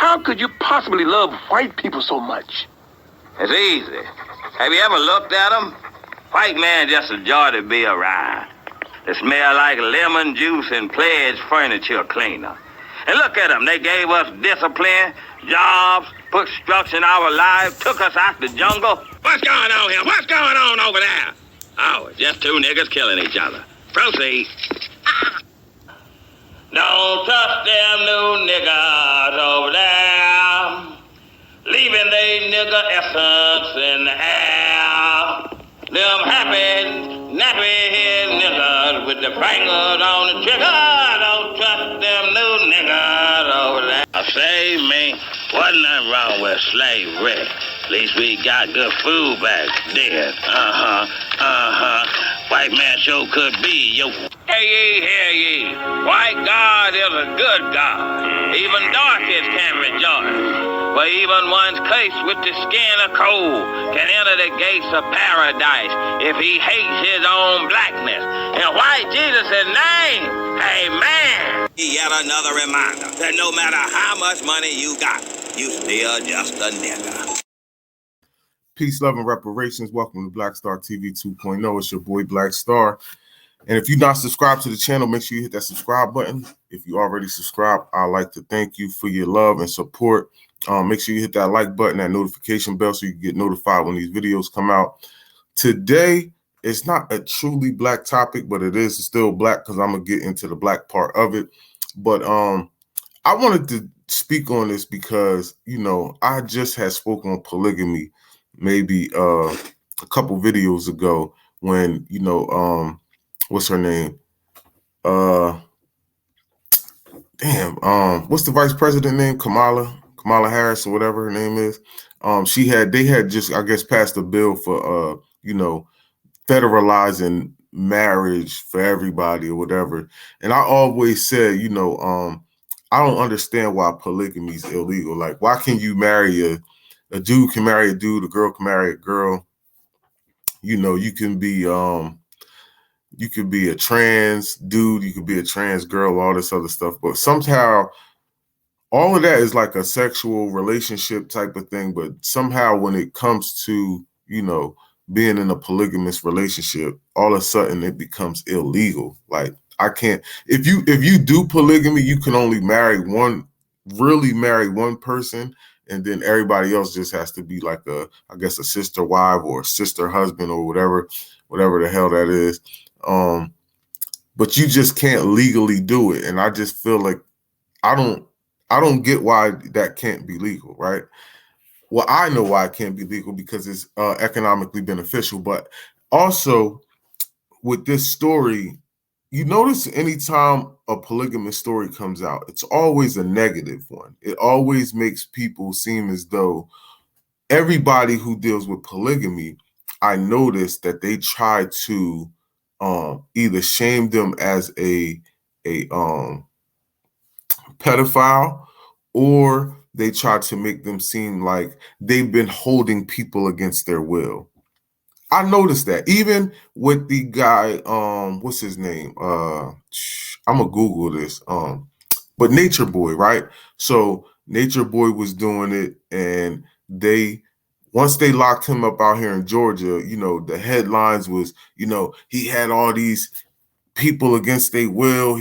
How could you possibly love white people so much? It's easy. Have you ever looked at them? White man just a joy to be around. They smell like lemon juice and pledge furniture cleaner. And look at them. They gave us discipline, jobs, put structure in our lives, took us out the jungle. What's going on here? What's going on over there? Oh, it's just two niggas killing each other. Proceed. Don't trust them new niggas over there, leaving they nigga essence in the air. Them happy, nappy niggas with the fingers on the trigger. Don't trust them new niggas over there. Save me, wasn't nothing wrong with slavery. At least we got good food back then. White man sure could be, yo. Hear ye. White God is a good God. Even darkies can rejoice. For even one's cased with the skin of coal can enter the gates of paradise if he hates his own blackness. In white Jesus' name, amen. Yet another reminder that no matter how much money you got, you still just a nigga. Peace, love, and reparations. Welcome to Black Star TV 2.0. It's your boy Black Star. And if you're not subscribed to the channel, make sure you hit that subscribe button. If you already subscribed, I'd like to thank you for your love and support. Make sure you hit that like button, that notification bell, so you can get notified when these videos come out. Today, it's not a truly black topic, but it is still black because I'm going to get into the black part of it. But I wanted to speak on this because, I just had spoken on polygamy maybe a couple videos ago when, what's her name? What's the vice president name? Kamala Harris or whatever her name is. They had just, I guess, passed a bill for, federalizing marriage for everybody or whatever. And I always said, I don't understand why polygamy is illegal. Like, why can you marry a dude can marry a dude, a girl can marry a girl? You can be a trans dude, you could be a trans girl, all this other stuff. But somehow all of that is like a sexual relationship type of thing. But somehow when it comes to, being in a polygamous relationship, all of a sudden it becomes illegal. Like, I can't, if you do polygamy, you can only marry one person, and then everybody else just has to be like a sister wife or a sister husband or whatever the hell that is. But you just can't legally do it. And I just feel like I don't get why that can't be legal, right? Well, I know why it can't be legal, because it's economically beneficial. But also with this story, you notice anytime a polygamous story comes out, it's always a negative one. It always makes people seem as though everybody who deals with polygamy, I noticed that they try to either shame them as a pedophile, or they try to make them seem like they've been holding people against their will. I noticed that even with the guy, what's his name? I'm gonna Google this. But Nature Boy, right? So Nature Boy was doing it, and once they locked him up out here in Georgia, the headlines was, he had all these people against their will.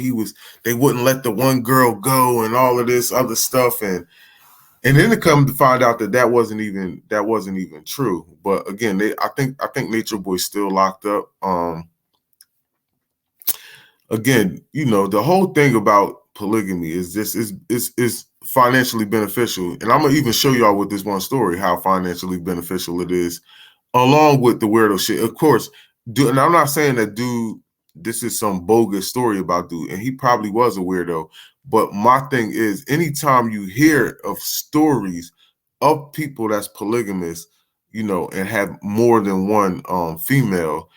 They wouldn't let the one girl go and all of this other stuff. And then it come to find out that wasn't even true. But again, I think Nature Boy's still locked up. Again, the whole thing about polygamy is this is financially beneficial. And I'm gonna even show y'all with this one story how financially beneficial it is, along with the weirdo shit. Of course, and I'm not saying that dude, this is some bogus story about dude, and he probably was a weirdo. But my thing is, anytime you hear of stories of people that's polygamous, and have more than one female,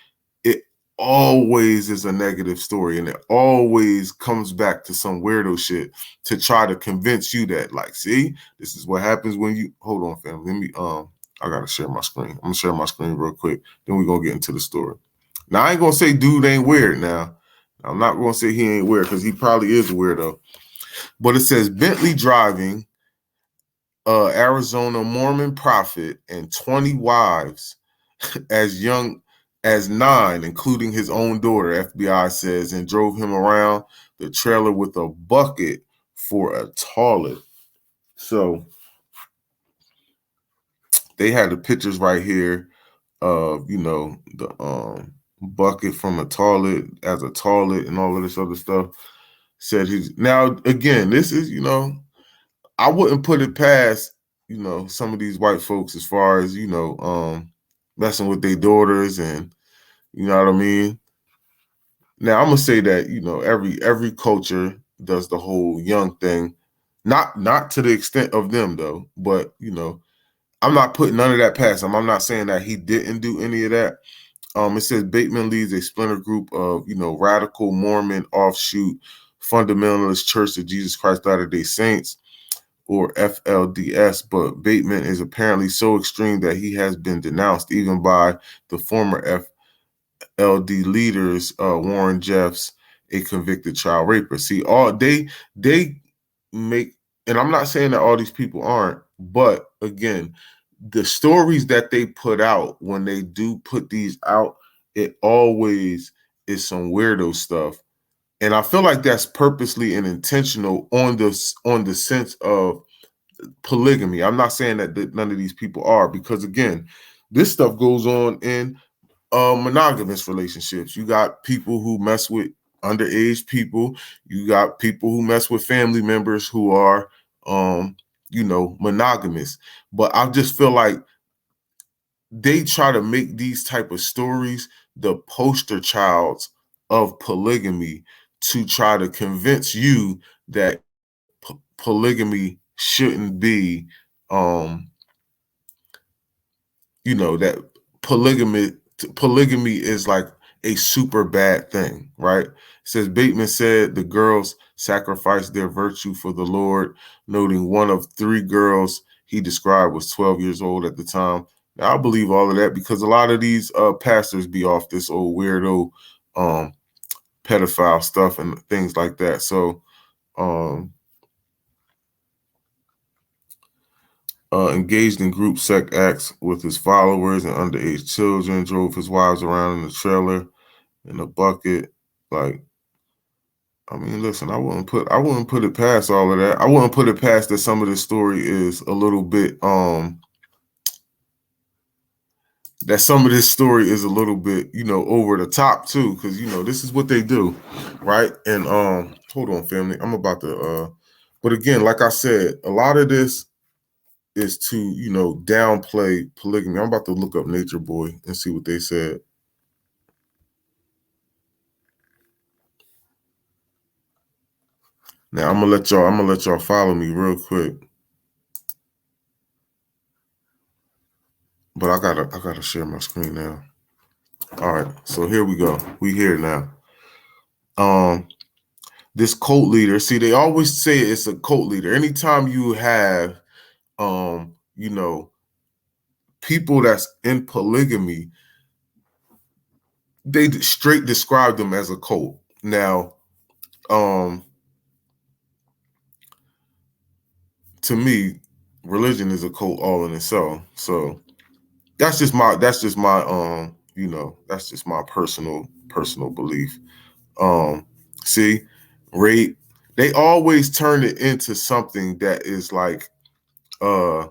it always is a negative story, and it always comes back to some weirdo shit to try to convince you that, like, see, this is what happens when you hold on, fam. Let me I gotta share my screen. I'm gonna share my screen real quick, then we're gonna get into the story. Now, I ain't gonna say dude ain't weird now. I'm not gonna say he ain't weird, because he probably is a weirdo. But it says Bentley driving Arizona Mormon prophet and 20 wives as young as 9, including his own daughter, FBI says, and drove him around the trailer with a bucket for a toilet. So they had the pictures right here of, the bucket from a toilet as a toilet and all of this other stuff. Said he's now, again, this is, I wouldn't put it past, some of these white folks as far as, messing with their daughters and, you know what I mean? Now I'm gonna say that, every culture does the whole young thing, not to the extent of them though, but I'm not putting none of that past him. I'm not saying that he didn't do any of that. It says Bateman leads a splinter group of, radical Mormon offshoot fundamentalist Church of Jesus Christ Latter-day Saints, or FLDS, but Bateman is apparently so extreme that he has been denounced even by the former FLD leaders, Warren Jeffs, a convicted child rapist. See, all they make, and I'm not saying that all these people aren't, but again, the stories that they put out when they do put these out, it always is some weirdo stuff. And I feel like that's purposely and intentional on the sense of polygamy. I'm not saying that none of these people are, because again, this stuff goes on in monogamous relationships. You got people who mess with underage people. You got people who mess with family members who are, monogamous. But I just feel like they try to make these type of stories the poster childs of polygamy to try to convince you that polygamy shouldn't be, that polygamy is like a super bad thing, right? It says Bateman said the girls sacrificed their virtue for the Lord, noting one of 3 girls he described was 12 years old at the time. Now, I believe all of that because a lot of these pastors be off this old weirdo pedophile stuff and things like that. So engaged in group sex acts with his followers and underage children, drove his wives around in the trailer in a bucket. Like, I mean, listen, I wouldn't put it past all of that. I wouldn't put it past that some of this story is a little bit over the top too, because this is what they do, right? And hold on, family, I'm about to but again, like I said, a lot of this is to downplay polygamy. I'm about to look up Nature Boy and see what they said. Now I'm gonna let y'all follow me real quick. But I gotta share my screen now. All right, so here we go. We here now. This cult leader, see, they always say it's a cult leader. Anytime you have people that's in polygamy, they straight describe them as a cult. Now, to me, religion is a cult all in itself. So that's just my that's just my personal belief. See, rape, they always turn it into something that is like I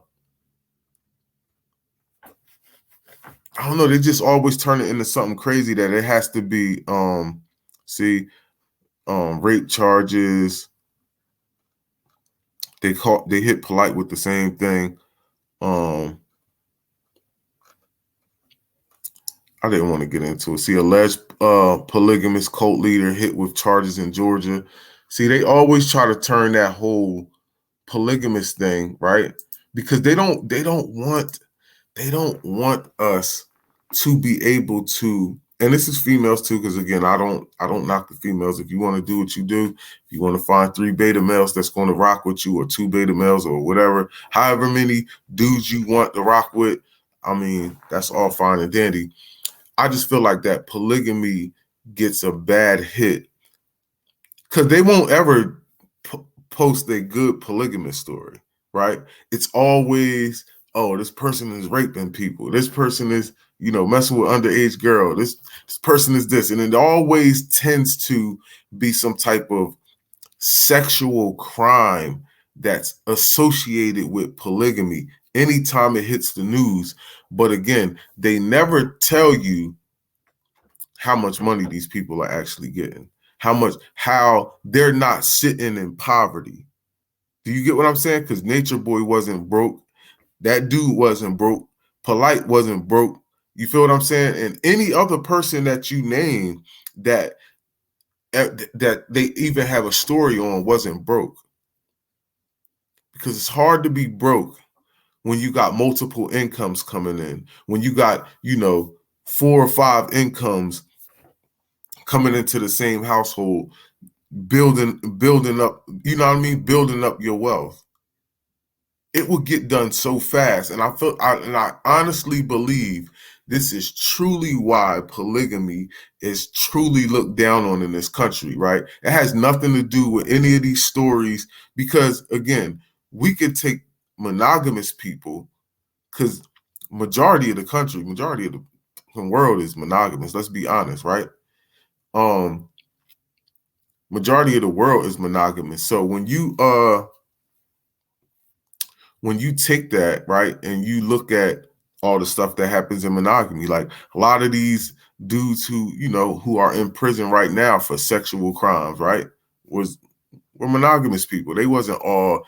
don't know, they just always turn it into something crazy that it has to be rape charges. They hit polite with the same thing. I didn't want to get into it. See, alleged polygamist cult leader hit with charges in Georgia. See, they always try to turn that whole polygamist thing, right? Because they don't want us to be able to, and this is females too, because again, I don't knock the females. If you want to do what you do, if you want to find 3 beta males that's going to rock with you, or 2 beta males, or whatever, however many dudes you want to rock with, I mean, that's all fine and dandy. I just feel like that polygamy gets a bad hit because they won't ever post a good polygamous story. right? It's always, oh, this person is raping people. This person is, messing with underage girl. This person is this. And it always tends to be some type of sexual crime that's associated with polygamy anytime it hits the news. But again, they never tell you how much money these people are actually getting, how they're not sitting in poverty. Do you get what I'm saying? Because Nature Boy wasn't broke. That dude wasn't broke. Polite wasn't broke. You feel what I'm saying? And any other person that you name that they even have a story on wasn't broke. Because it's hard to be broke when you got multiple incomes coming in, when you got, 4 or 5 incomes coming into the same household, building up, building up your wealth. It will get done so fast. And I honestly believe this is truly why polygamy is truly looked down on in this country, right? It has nothing to do with any of these stories, because again, we could take monogamous people, because majority of the world is monogamous. Let's be honest, right? Majority of the world is monogamous. So when you take that, right, and you look at all the stuff that happens in monogamy, like a lot of these dudes who are in prison right now for sexual crimes, right, were monogamous people. They wasn't all.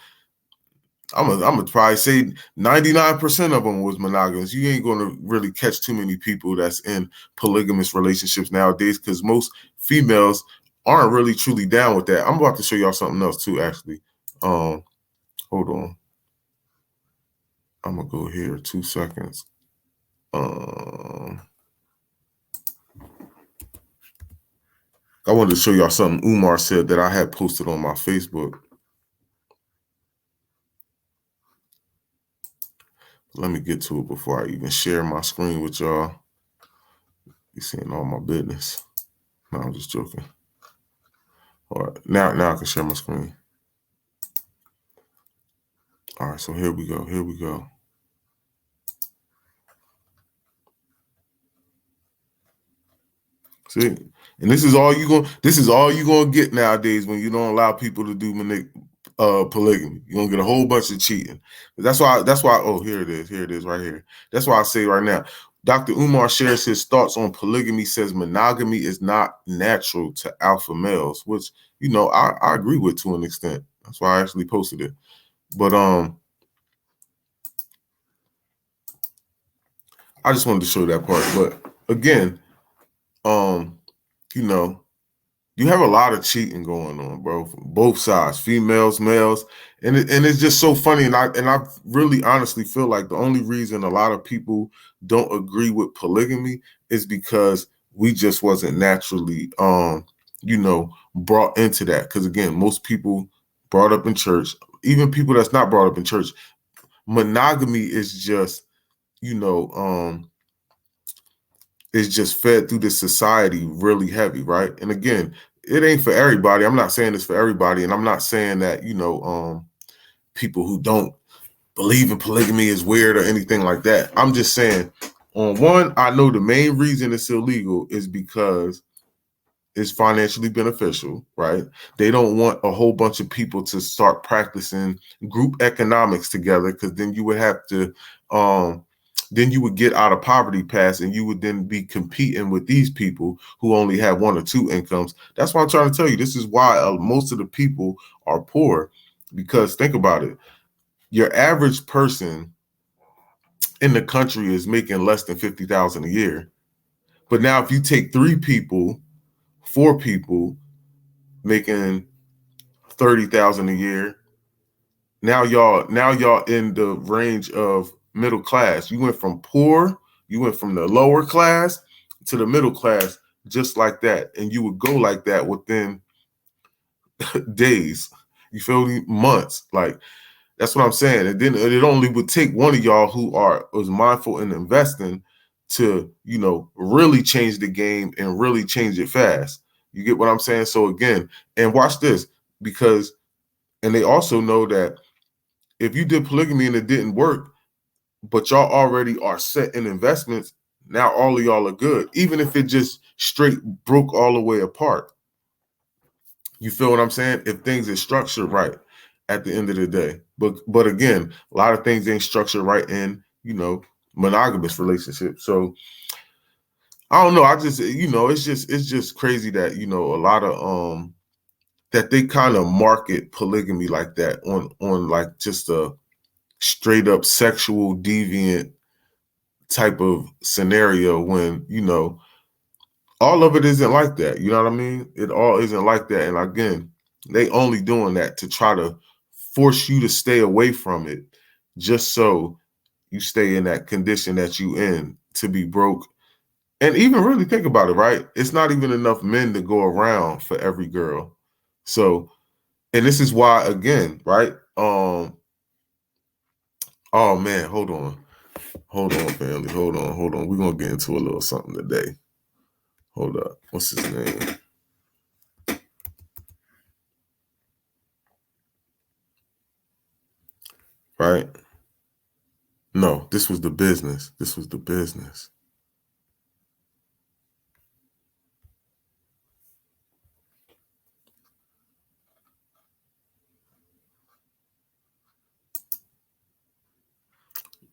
I'm gonna probably say 99% of them was monogamous. You ain't gonna really catch too many people that's in polygamous relationships nowadays, because most females aren't really truly down with that. I'm about to show y'all something else too, actually. Hold on. I'm gonna go here 2 seconds. I wanted to show y'all something Umar said that I had posted on my Facebook. Let me get to it before I even share my screen with y'all. You seeing all my business. No, I'm just joking. All right, now I can share my screen. All right, so here we go. See, and this is all you gonna get nowadays when you don't allow people to do polygamy. You're gonna get a whole bunch of cheating. That's why. Oh, here it is right here. That's why I say right now, Dr. Umar shares his thoughts on polygamy. Says monogamy is not natural to alpha males, which I agree with to an extent. That's why I actually posted it. But I just wanted to show that part. But again, you have a lot of cheating going on, bro, from both sides, females, males, and it's just so funny. And I really honestly feel like the only reason a lot of people don't agree with polygamy is because we just wasn't naturally, brought into that. Because again, most people brought up in church, even people that's not brought up in church, monogamy is just, is just fed through this society really heavy, right? And again, it ain't for everybody. I'm not saying it's for everybody, and I'm not saying that people who don't believe in polygamy is weird or anything like that. I'm just saying, on one, I know the main reason it's illegal is because it's financially beneficial, right? They don't want a whole bunch of people to start practicing group economics together, because then you would have to then you would get out of poverty pass, and you would then be competing with these people who only have 1 or 2 incomes. That's why I'm trying to tell you, this is why most of the people are poor. Because think about it, your average person in the country is making less than $50,000 a year. But now if you take 3 people, 4 people making $30,000 a year, now y'all in the range of middle class. You went from poor, you went from the lower class to the middle class, just like that. And you would go like that within days. You feel me? Months. Like, that's what I'm saying. And then it only would take one of y'all who was mindful in investing to, really change the game and really change it fast. You get what I'm saying? So again, and watch this, and they also know that if you did polygamy and it didn't work, but y'all already are set in investments, now all of y'all are good, even if it just straight broke all the way apart. You feel what I'm saying? If things are structured right at the end of the day. But again, a lot of things ain't structured right in, monogamous relationships. So I don't know. I just, it's just crazy that, a lot of that they kind of market polygamy like that on like just a straight up sexual deviant type of scenario when, all of it isn't like that. You know what I mean? It all isn't like that. And again, they only doing that to try to force you to stay away from it just so you stay in that condition that you in, to be broke. And even really think about it, right? It's not even enough men to go around for every girl. So, and this is why, again, right? Oh man, hold on, family. Hold on. We're gonna get into a little something today. Hold up. What's his name? Right? No, this was the business.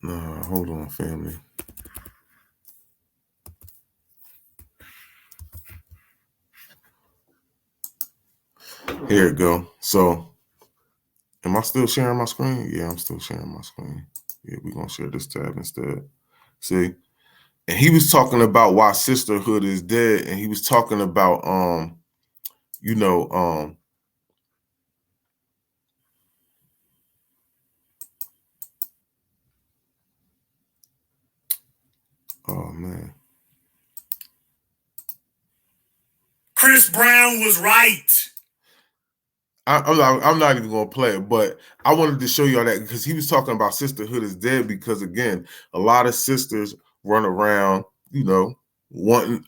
Nah, hold on, family. Here it go. So, am I still sharing my screen? Yeah, I'm still sharing my screen. Yeah, we're going to share this tab instead. See? And he was talking about why sisterhood is dead. And he was talking about, oh man. Chris Brown was right. I'm not even going to play it, but I wanted to show y'all that because he was talking about sisterhood is dead because, again, a lot of sisters run around, wanting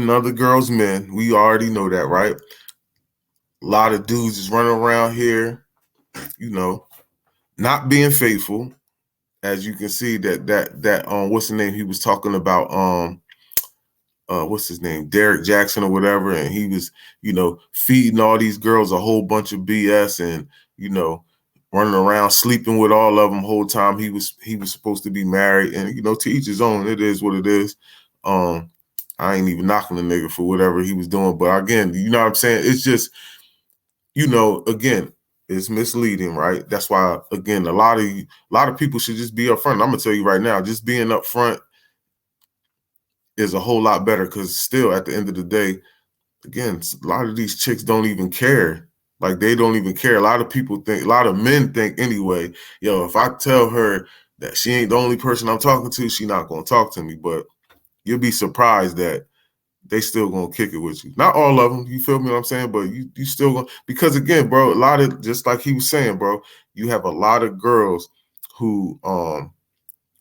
other girls' men. We already know that, right? A lot of dudes is running around here, not being faithful. As you can see that what's the name he was talking about, what's his name, Derek Jackson or whatever, and he was feeding all these girls a whole bunch of BS and running around sleeping with all of them whole time he was supposed to be married. And to each his own. It is what it is. I ain't even knocking the nigga for whatever he was doing, but again, you know what I'm saying, it's just again, it's misleading, right? That's why, again, a lot of people should just be upfront. I'm gonna tell you right now, just being upfront is a whole lot better, because still at the end of the day, again, a lot of these chicks don't even care. Like, they don't even care. A lot of men think anyway, if I tell her that she ain't the only person I'm talking to, she not gonna talk to me. But you'll be surprised that they still gonna kick it with you. Not all of them, you feel me what I'm saying? But you still gonna, because again, bro, a lot of, just like he was saying, bro, you have a lot of girls who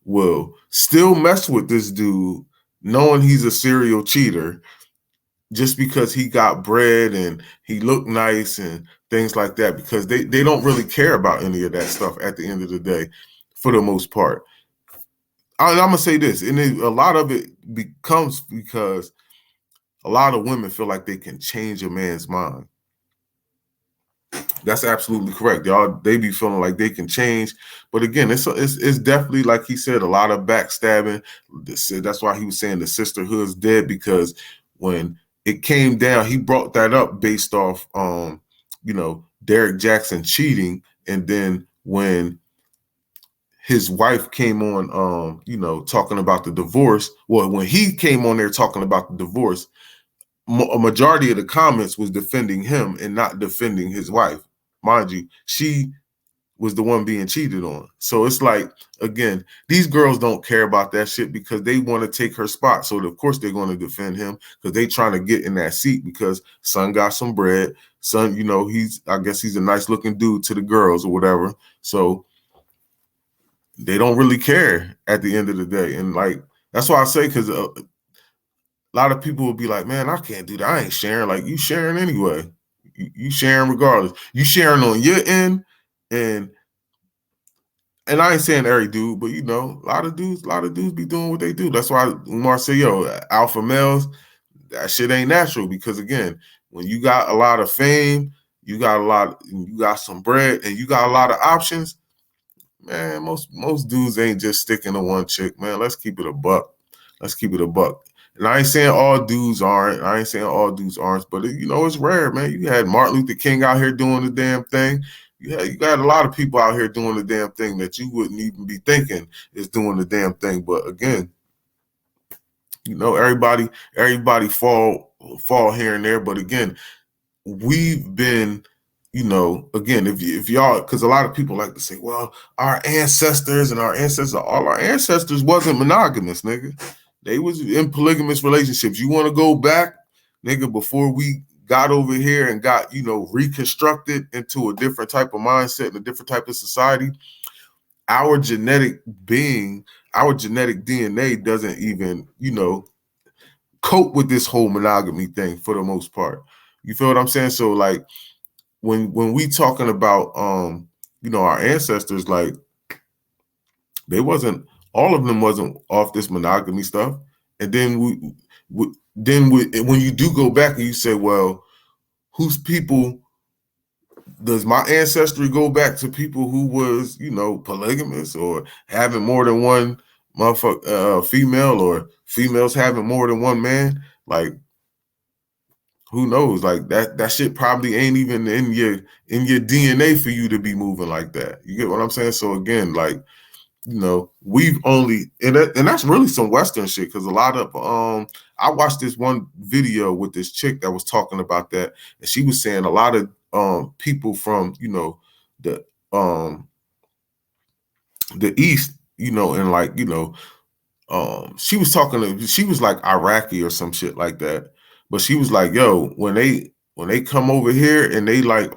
will still mess with this dude knowing he's a serial cheater just because he got bread and he looked nice and things like that, because they don't really care about any of that stuff at the end of the day, for the most part. I'm gonna say this, and a lot of it becomes because a lot of women feel like they can change a man's mind. That's absolutely correct. They be feeling like they can change. But again, it's definitely, like he said, a lot of backstabbing. That's why he was saying the sisterhood's dead, because when it came down, he brought that up based off, Derek Jackson cheating. And then when his wife came on, talking about the divorce, well, when he came on there talking about the divorce, a majority of the comments was defending him and not defending his wife. Mind you, she was the one being cheated on. So it's like, again, these girls don't care about that shit because they want to take her spot. So of course they're going to defend him because they trying to get in that seat because son got some bread. Son, I guess he's a nice looking dude to the girls or whatever. So they don't really care at the end of the day. And like, that's why I say, because a lot of people will be like, man, I can't do that. I ain't sharing. Like, you sharing anyway. You sharing regardless. You sharing on your end, and and I ain't saying every dude, but you know, a lot of dudes be doing what they do. That's why Umar say, yo, alpha males, that shit ain't natural, because again, when you got a lot of fame, you got some bread, and you got a lot of options, man, most dudes ain't just sticking to one chick, man. Let's keep it a buck. Let's keep it a buck. And I ain't saying all dudes aren't. But you know, it's rare, man. You had Martin Luther King out here doing the damn thing. You got a lot of people out here doing the damn thing that you wouldn't even be thinking is doing the damn thing. But again, you know, everybody fall here and there. But again, we've been, you know, again, if y'all, because a lot of people like to say, well, all our ancestors wasn't monogamous, nigga. They was in polygamous relationships. You want to go back, nigga, before we got over here and got, you know, reconstructed into a different type of mindset and a different type of society. Our genetic DNA doesn't even, you know, cope with this whole monogamy thing for the most part. You feel what I'm saying? So like when we talking about you know, our ancestors, like all of them wasn't off this monogamy stuff. And then when you do go back and you say, well, whose people does my ancestry go back to? People who was, you know, polygamous or having more than one female, or females having more than one man? Like, who knows? Like that shit probably ain't even in your DNA for you to be moving like that. You get what I'm saying? So again, like, you know, we've only, and that's really some Western shit, because a lot of I watched this one video with this chick that was talking about that, and she was saying a lot of people from, you know, the East, you know, and like, you know, she was like Iraqi or some shit like that, but she was like, yo, when they come over here and they like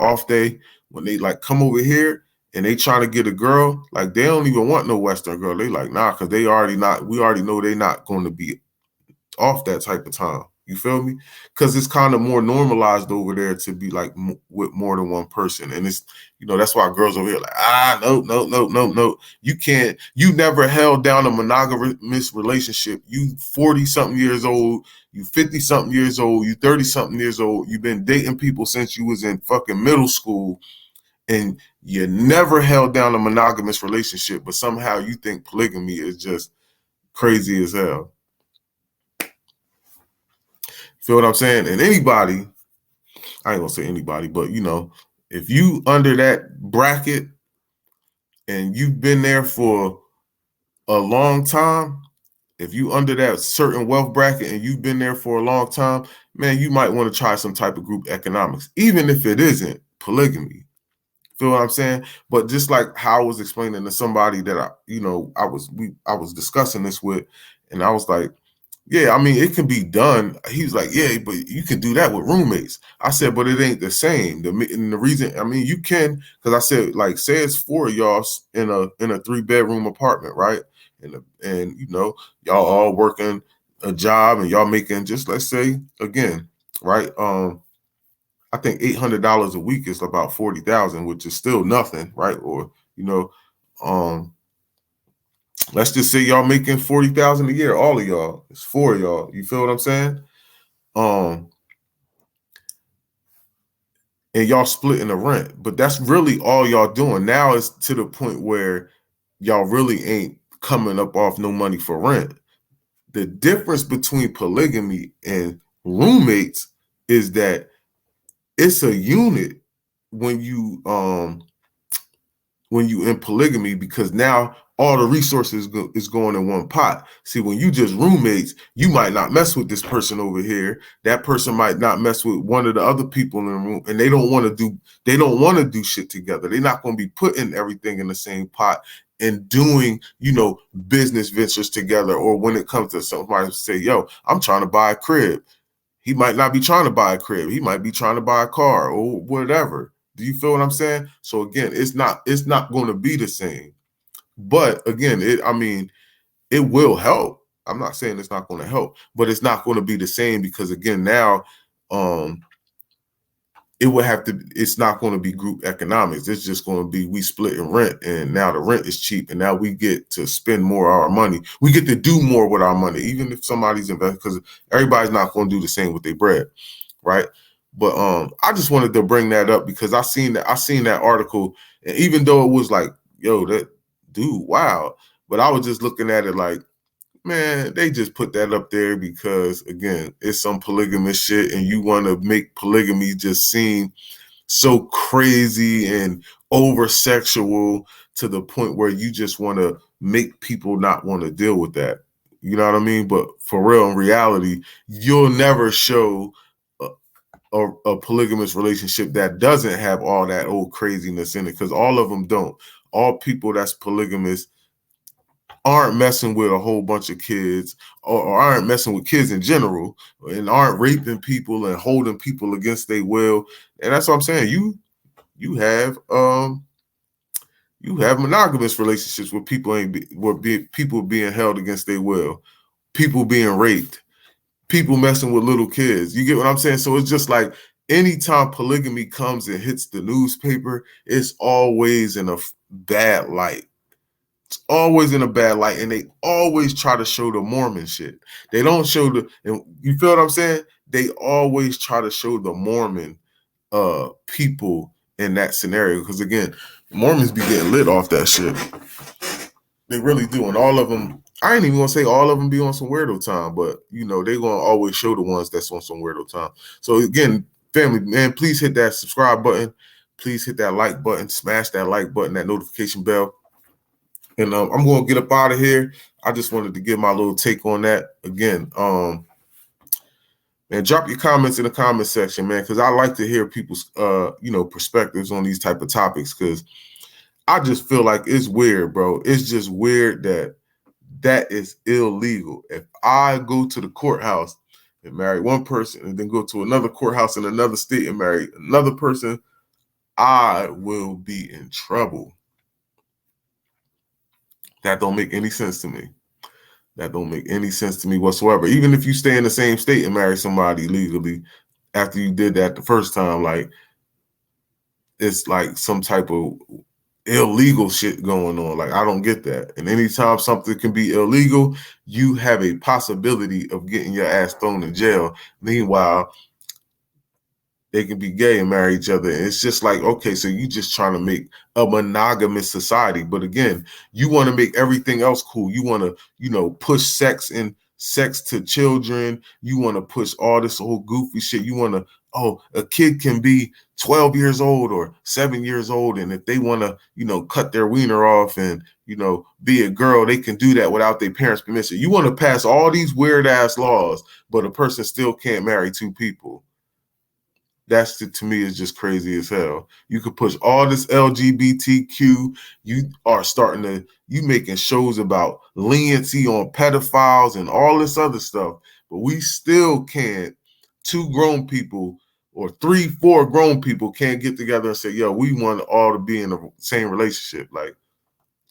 when they like come over here and they trying to get a girl, like they don't even want no Western girl. They like, nah, because we already know they not going to be off that type of time. You feel me? Because it's kind of more normalized over there to be like with more than one person. And it's, you know, that's why girls over here like, no. You never held down a monogamous relationship. You 40 something years old, you 50 something years old, you 30 something years old. You've been dating people since you was in fucking middle school, and you never held down a monogamous relationship, but somehow you think polygamy is just crazy as hell. Feel what I'm saying? And anybody, I ain't gonna say anybody, but you know, if you under that bracket and you've been there for a long time, if you under that certain wealth bracket and you've been there for a long time, man, you might want to try some type of group economics, even if it isn't polygamy. Feel what I'm saying? But just like how I was explaining to somebody that I was discussing this with, and I was like, yeah, I mean, it can be done. He was like, yeah, but you can do that with roommates. I said, but it ain't the same. And the reason, I mean, you can, because I said, like, say it's 4 of y'all in a 3-bedroom apartment, right? And you know, y'all all working a job and y'all making, just let's say again, right? I think $800 a week is about 40,000, which is still nothing, right? Or, you know, let's just say y'all making 40,000 a year, all of y'all. It's 4 of y'all. You feel what I'm saying? And y'all splitting the rent, but that's really all y'all doing. Now it's to the point where y'all really ain't coming up off no money for rent. The difference between polygamy and roommates is that it's a unit when you in polygamy, because now all the resources is going in one pot. See, when you just roommates, you might not mess with this person over here. That person might not mess with one of the other people in the room, and they don't want to do shit together. They're not going to be putting everything in the same pot and doing, you know, business ventures together. Or when it comes to somebody say, yo, I'm trying to buy a crib. He might not be trying to buy a crib. He might be trying to buy a car or whatever. Do you feel what I'm saying? So again, it's not going to be the same. But again, it will help. I'm not saying it's not going to help, but it's not going to be the same, because again, now it would have to, it's not going to be group economics. It's just going to be, we split in rent, and now the rent is cheap, and now we get to spend more of our money. We get to do more with our money, even if somebody's investing, because everybody's not going to do the same with their bread, right? But I just wanted to bring that up because I seen that article, and even though it was like, yo, that dude, wow. But I was just looking at it like, man, they just put that up there because, again, it's some polygamous shit, and you want to make polygamy just seem so crazy and over-sexual to the point where you just want to make people not want to deal with that. You know what I mean? But for real, in reality, you'll never show a polygamous relationship that doesn't have all that old craziness in it, because all of them don't. All people that's polygamous aren't messing with a whole bunch of kids, or aren't messing with kids in general, and aren't raping people and holding people against their will. And that's what I'm saying. You have monogamous relationships where people being held against their will, people being raped, people messing with little kids. You get what I'm saying? So it's just like anytime polygamy comes and hits the newspaper, it's always in a bad light. It's always in a bad light, and they always try to show the Mormon shit. They don't show and you feel what I'm saying? They always try to show the Mormon people in that scenario, because again, Mormons be getting lit off that shit. They really do, and all of them, I ain't even gonna say all of them be on some weirdo time, but you know, they gonna always show the ones that's on some weirdo time. So again, family, man, please hit that subscribe button. Please hit that like button, smash that like button, that notification bell. And I'm going to get up out of here. I just wanted to give my little take on that. Again, man, drop your comments in the comment section, man, because I like to hear people's, perspectives on these type of topics, because I just feel like it's weird, bro. It's just weird that is illegal. If I go to the courthouse and marry one person and then go to another courthouse in another state and marry another person, I will be in trouble. That don't make any sense to me. That don't make any sense to me whatsoever. Even if you stay in the same state and marry somebody legally after you did that the first time, like, it's like some type of illegal shit going on. Like, I don't get that. And anytime something can be illegal, you have a possibility of getting your ass thrown in jail. Meanwhile, they can be gay and marry each other. And it's just like, okay, so you just trying to make a monogamous society. But again, you want to make everything else cool. You want to, push sex to children. You want to push all this whole goofy shit. You want to, a kid can be 12 years old or 7 years old, and if they want to, cut their wiener off and, be a girl, they can do that without their parents' permission. You want to pass all these weird ass laws, but a person still can't marry two people. That's to me is just crazy as hell. You could push all this LGBTQ. You making shows about leniency on pedophiles and all this other stuff, but we still can't. 2 grown people or 3, 4 grown people can't get together and say, yo, we want all to be in the same relationship. Like,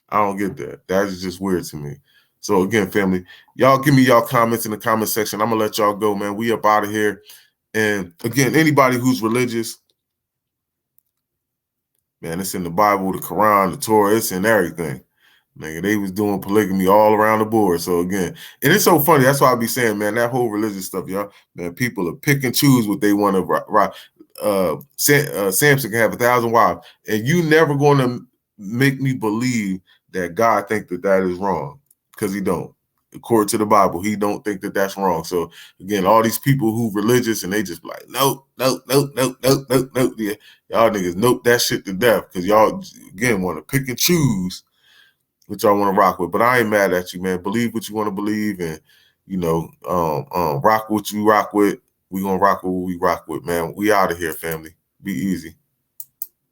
I don't get that. That is just weird to me. So again, family, y'all give me y'all comments in the comment section. I'm gonna let y'all go, man. We up out of here. And again, anybody who's religious, man, it's in the Bible, the Quran, the Torah, it's in everything. Nigga, they was doing polygamy all around the board. So again, and it's so funny. That's why I be saying, man, that whole religious stuff, y'all, man, people are pick and choose what they want to rock. Samson can have 1,000 wives, and you never going to make me believe that God think that is wrong, because he don't. According to the Bible, he don't think that that's wrong. So again, all these people who religious and they just like, nope. Yeah, y'all niggas nope that shit to death, because y'all again want to pick and choose what y'all want to rock with. But I ain't mad at you, man. Believe what you want to believe, and rock what you rock with. We gonna rock with what we rock with, man. We out of here, family. Be easy.